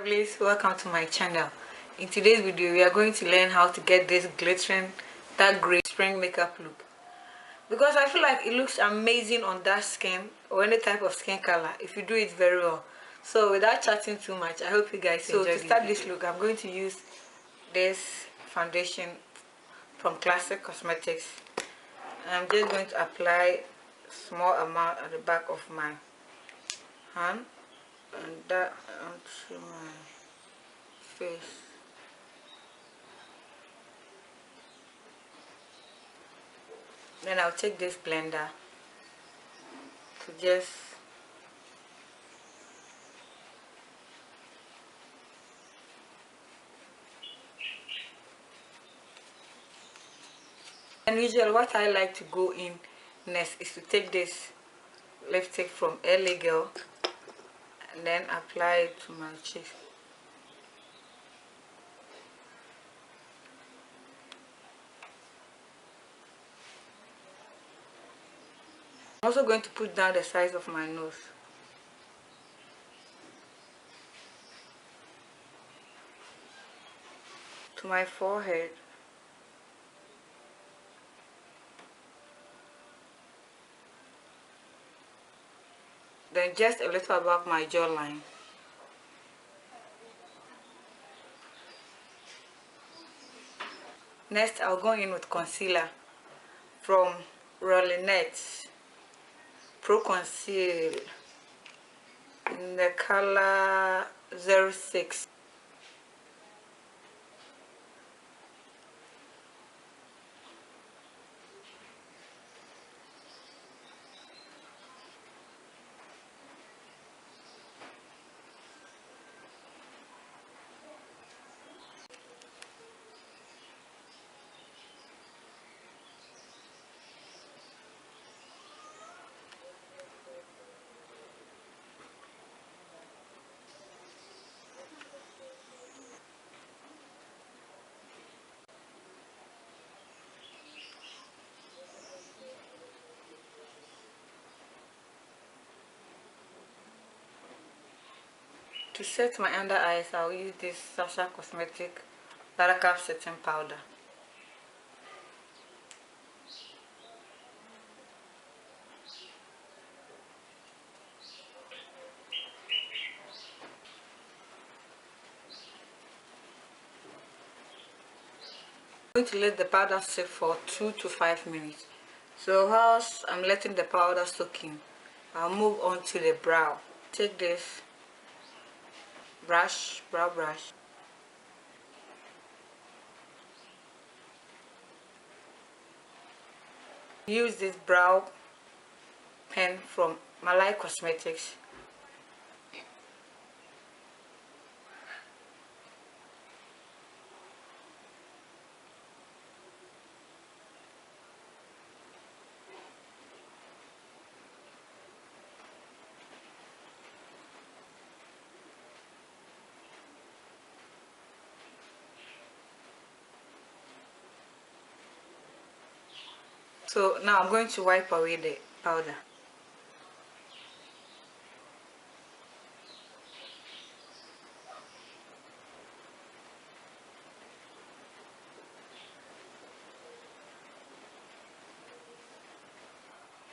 lovelies, welcome to my channel. In today's video we are going to learn how to get this glittering dark gray spring makeup look, because I feel like it looks amazing on dark skin or any type of skin color if you do it very well. So without chatting too much, I hope you guys enjoy. So to start this look, I'm going to use this foundation from Classic Cosmetics. I'm just going to apply small amount at the back of my hand and that onto my face. Then I'll take this blender to just and usually what I like to go in next is to take this lipstick from LA Girl and then apply it to my cheeks. I'm also going to put down the size of my nose. To my forehead. Then just a little above my jawline. Next, I'll go in with concealer from Rolinet Pro Conceal in the color 06. To set my under eyes, I'll use this Sacha cosmetic buttercup setting powder. I'm going to let the powder sit for 2 to 5 minutes. So whilst I'm letting the powder soak in, I'll move on to the brow. Take this brow brush. Use this brow pen from Milai Cosmetics. So now I'm going to wipe away the powder.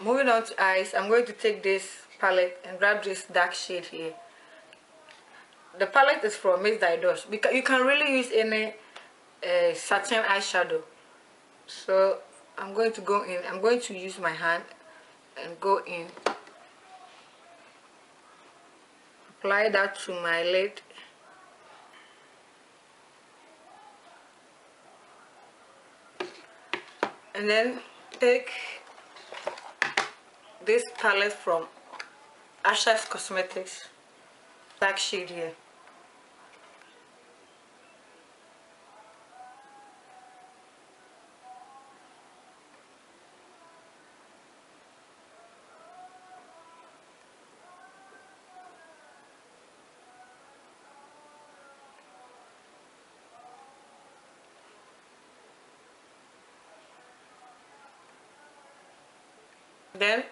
Moving on to eyes, I'm going to take this palette and grab this dark shade here. The palette is from didosh, because you can really use any satin eyeshadow. So I'm going to go in. I'm going to use my hand and go in. Apply that to my lid. And then take this palette from Ushas Cosmetics, dark shade here. Then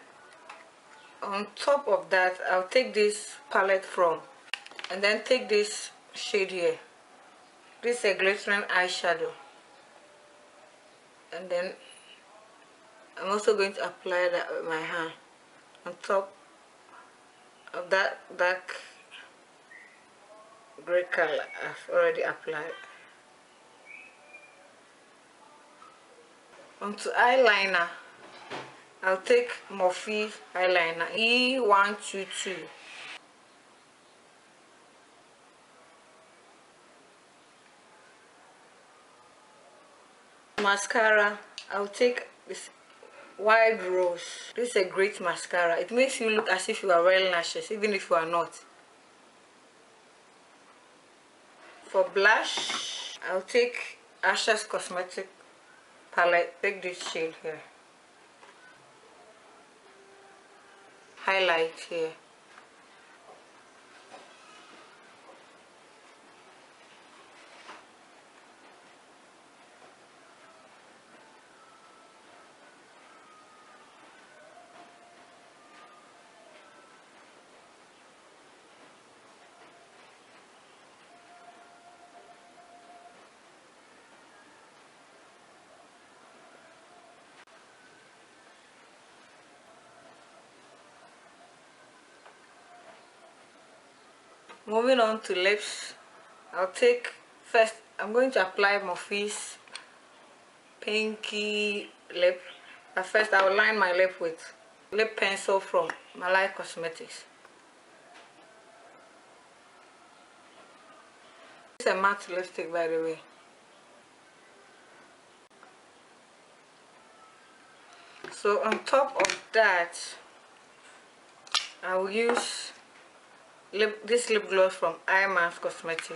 on top of that, I'll take this palette from and then take this shade here. This is a glittering eyeshadow, and then I'm also going to apply that with my hand on top of that dark gray color I've already applied. Onto eyeliner, I'll take Morphe eyeliner E122. Mascara, I'll take this Wide Rose. This is a great mascara. It makes you look as if you are wearing lashes, even if you are not. For blush, I'll take Ushas Cosmetic palette. Take this shade here. Highlight here. Moving on to lips, I'll take first, I'm going to apply Morphe's pinky lip. But first I will line my lip with lip pencil from Milai Cosmetics. This is a matte lipstick, by the way. So on top of that, I will use this lip gloss from Iman Cosmetics.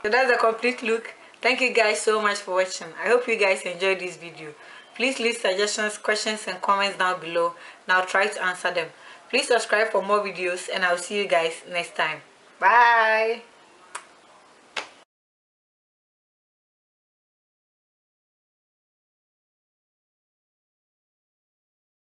So that's the complete look. Thank you guys so much for watching. I hope you guys enjoyed this video. Please leave suggestions, questions and comments down below, and I'll try to answer them. Please subscribe for more videos, and I'll see you guys next time. Bye.